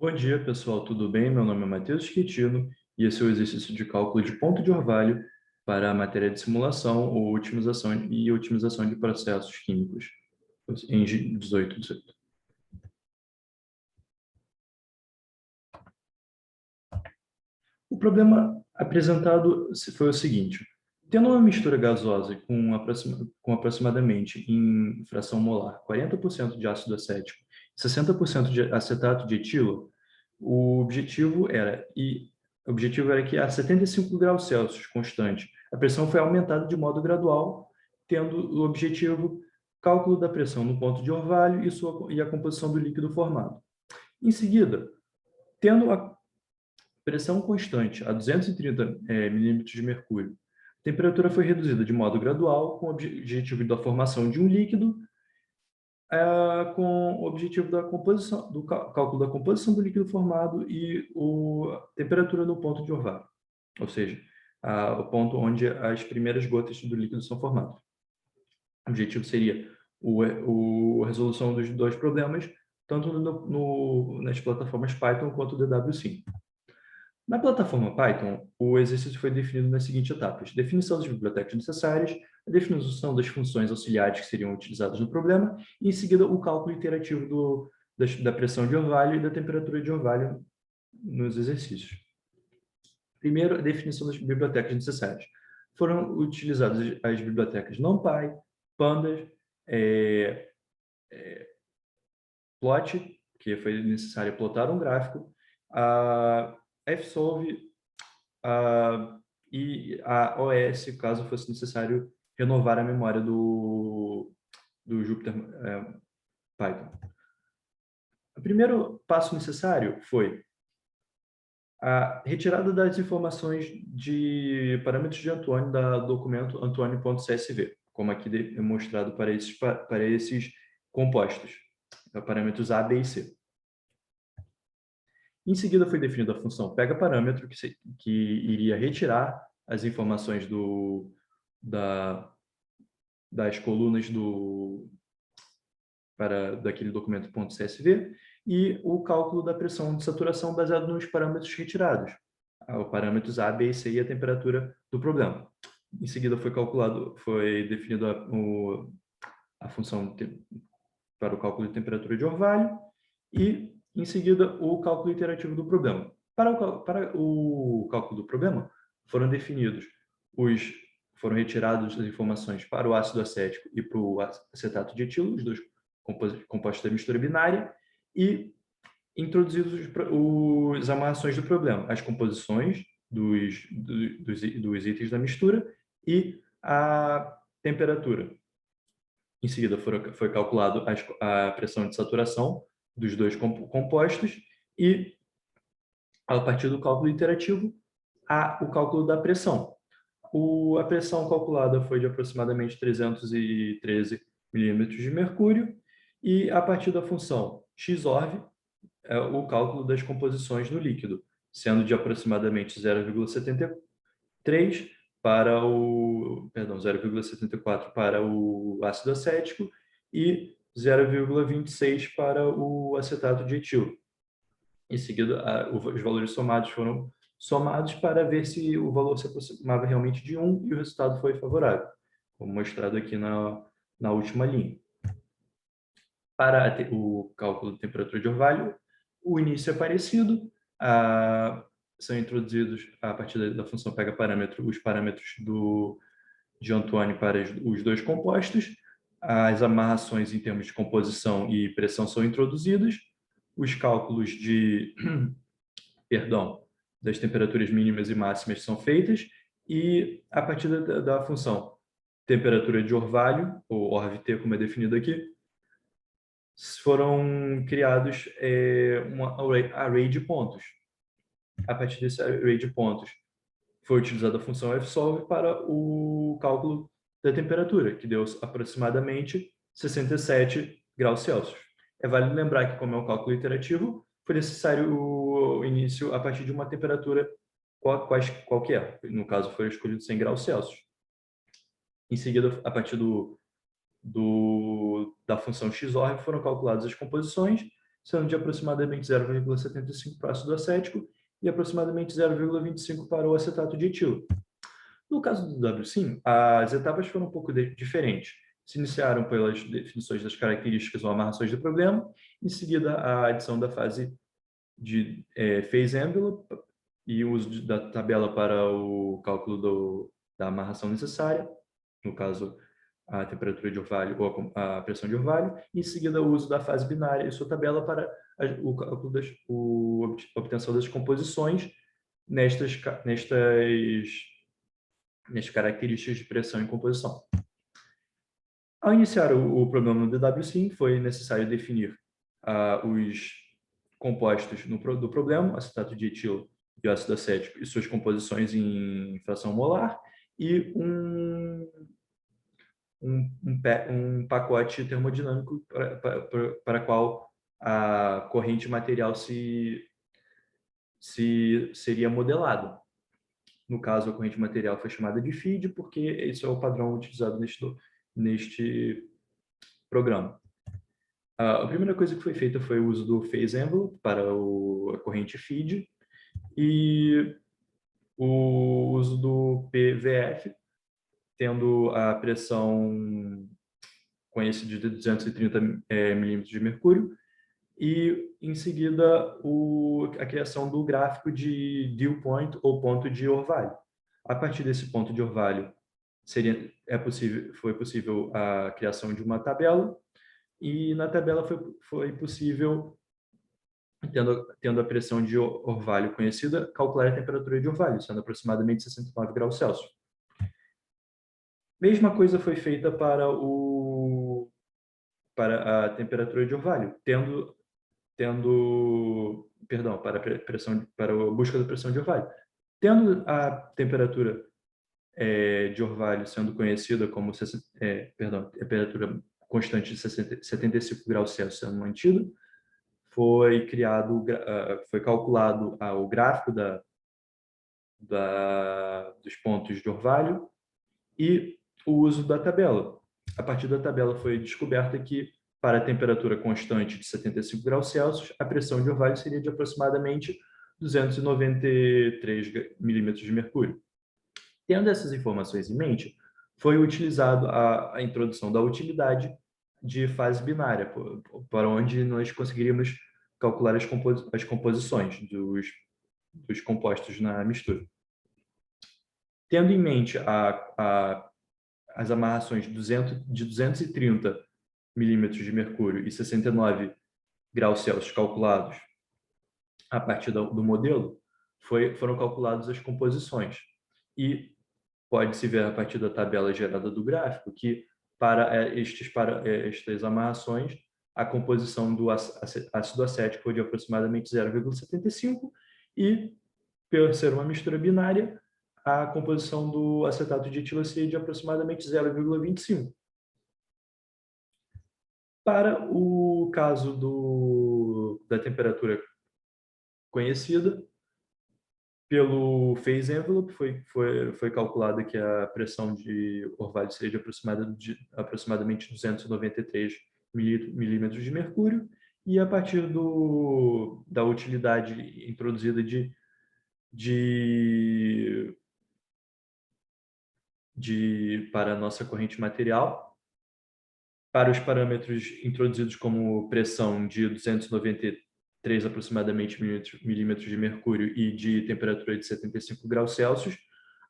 Bom dia, pessoal, tudo bem? Meu nome é Matheus Schettino e esse é o exercício de cálculo de ponto de orvalho para a matéria de simulação ou otimização de processos químicos, em 18. O problema apresentado foi o seguinte: tendo uma mistura gasosa com aproximadamente em fração molar 40% de ácido acético e 60% de acetato de etilo, o objetivo era que a 75 graus Celsius constante, a pressão foi aumentada de modo gradual, tendo o objetivo cálculo da pressão no ponto de orvalho e a composição do líquido formado. Em seguida, tendo a pressão constante a 230 milímetros de mercúrio, a temperatura foi reduzida de modo gradual com o objetivo da formação de um líquido, com o objetivo da composição, do cálculo da composição do líquido formado e a temperatura no ponto de orvalho, ou seja, o ponto onde as primeiras gotas do líquido são formadas. O objetivo seria a resolução dos dois problemas, tanto nas plataformas Python quanto DW5. Na plataforma Python, o exercício foi definido nas seguintes etapas: definição das bibliotecas necessárias, a definição das funções auxiliares que seriam utilizadas no problema, e em seguida o cálculo iterativo da pressão de orvalho e da temperatura de orvalho nos exercícios. Primeiro, a definição das bibliotecas necessárias. Foram utilizadas as bibliotecas NumPy, Pandas, Plot, que foi necessário plotar um gráfico, a Fsolve e a OS, caso fosse necessário renovar a memória do Jupyter Python. O primeiro passo necessário foi a retirada das informações de parâmetros de Antuone da documento Antuone.csv, como aqui é mostrado para esses compostos, parâmetros A, B e C. Em seguida, foi definida a função pega-parâmetro, que iria retirar as informações das colunas daquele documento .csv e o cálculo da pressão de saturação baseado nos parâmetros retirados, os parâmetros A, B e C e a temperatura do problema. Em seguida, foi definida a função para o cálculo de temperatura de orvalho e em seguida, o cálculo iterativo do problema. Para o cálculo do problema, foram retiradas as informações para o ácido acético e para o acetato de etilo, os dois compostos da mistura binária, e introduzidos as amarrações do problema, as composições dos itens da mistura e a temperatura. Em seguida, foi calculado a pressão de saturação dos dois compostos e, a partir do cálculo iterativo, o cálculo da pressão. A pressão calculada foi de aproximadamente 313 milímetros de mercúrio e, a partir da função XORV, o cálculo das composições no líquido, sendo de aproximadamente 0,73 0,74 para o ácido acético e 0,26 para o acetato de etilo. Em seguida, os valores somados foram somados para ver se o valor se aproximava realmente de 1 e o resultado foi favorável, como mostrado aqui na última linha. Para o cálculo de temperatura de orvalho, o início é parecido, são introduzidos, a partir da função pega-parâmetro, os parâmetros de Antuone para os dois compostos, as amarrações em termos de composição e pressão são introduzidas, os cálculos das temperaturas mínimas e máximas são feitas e, a partir da função temperatura de orvalho, ou ORVT, como é definido aqui, foram criados uma array de pontos. A partir desse array de pontos, foi utilizada a função Fsolve para o cálculo da temperatura, que deu aproximadamente 67 graus Celsius. É válido lembrar que, como é um cálculo iterativo, foi necessário o início a partir de uma temperatura qualquer. No caso, foi escolhido 100 graus Celsius. Em seguida, a partir da função XORG, foram calculadas as composições, sendo de aproximadamente 0,75 para o ácido acético e aproximadamente 0,25 para o acetato de etilo. No caso do WSIM, as etapas foram um pouco diferentes. Se iniciaram pelas definições das características ou amarrações do problema, em seguida a adição da fase de phase envelope e o uso da tabela para o cálculo da amarração necessária, no caso a temperatura de orvalho ou a pressão de orvalho, e em seguida o uso da fase binária e sua tabela para o cálculo a obtenção das composições nestas características de pressão e composição. Ao iniciar o problema do DWSIM, foi necessário definir os compostos do problema, acetato de etilo e ácido acético, e suas composições em fração molar, e um pacote termodinâmico para qual a corrente material seria modelado. No caso, a corrente material foi chamada de feed, porque esse é o padrão utilizado neste programa. A primeira coisa que foi feita foi o uso do phase envelope para a corrente feed e o uso do PVF, tendo a pressão conhecida de 230 milímetros de mercúrio, e, em seguida, a criação do gráfico de dew point, ou ponto de orvalho. A partir desse ponto de orvalho, foi possível a criação de uma tabela, e na tabela foi possível, tendo a pressão de orvalho conhecida, calcular a temperatura de orvalho, sendo aproximadamente 69 graus Celsius. Mesma coisa foi feita para a temperatura de orvalho, para a busca da pressão de orvalho. Tendo a temperatura de orvalho sendo conhecida como temperatura constante de 75 graus Celsius sendo mantida, foi calculado o gráfico dos pontos de orvalho e o uso da tabela. A partir da tabela foi descoberta que, para a temperatura constante de 75 graus Celsius, a pressão de orvalho seria de aproximadamente 293 milímetros de mercúrio. Tendo essas informações em mente, foi utilizado a introdução da utilidade de fase binária, para onde nós conseguiríamos calcular as composições dos compostos na mistura. Tendo em mente as amarrações de 230 milímetros de mercúrio e 69 graus Celsius calculados a partir do modelo, foram calculadas as composições. E pode-se ver a partir da tabela gerada do gráfico que, para estas amarrações, a composição do ácido acético foi de aproximadamente 0,75 e, por ser uma mistura binária, a composição do acetato de etilo seria de aproximadamente 0,25. Para o caso da temperatura conhecida, pelo phase envelope, foi calculado que a pressão de orvalho seria de aproximadamente 293 milímetros de mercúrio, e a partir da utilidade introduzida para a nossa corrente material, para os parâmetros introduzidos como pressão de 293 aproximadamente milímetros de mercúrio e de temperatura de 75 graus Celsius,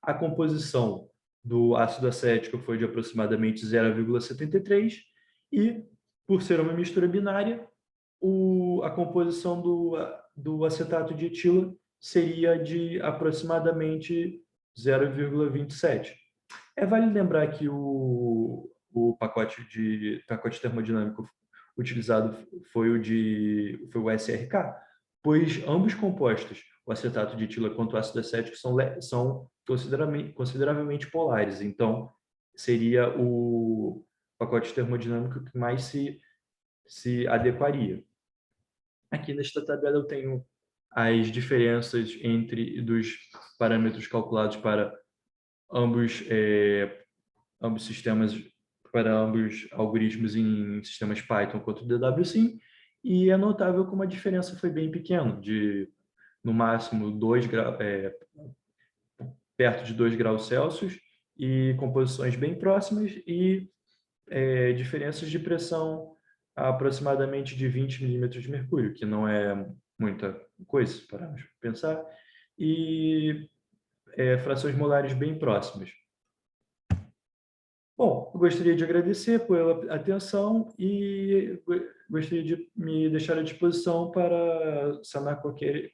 a composição do ácido acético foi de aproximadamente 0,73 e, por ser uma mistura binária, a composição do acetato de etilo seria de aproximadamente 0,27. Vale lembrar que o pacote termodinâmico utilizado foi o SRK, pois ambos compostos, o acetato de etilo quanto o ácido acético, são consideravelmente polares. Então, seria o pacote termodinâmico que mais se adequaria. Aqui nesta tabela eu tenho as diferenças dos parâmetros calculados para ambos sistemas, para ambos algoritmos em sistemas Python quanto o DWSIM, e é notável como a diferença foi bem pequena, no máximo 2 graus, perto de 2 graus Celsius, e composições bem próximas, e diferenças de pressão aproximadamente de 20 milímetros de mercúrio, que não é muita coisa para pensar, e frações molares bem próximas. Bom, eu gostaria de agradecer pela atenção e gostaria de me deixar à disposição para sanar qualquer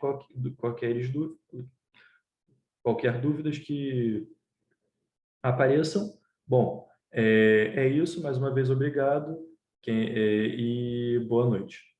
dúvidas que apareçam. Bom, é isso. Mais uma vez, obrigado e boa noite.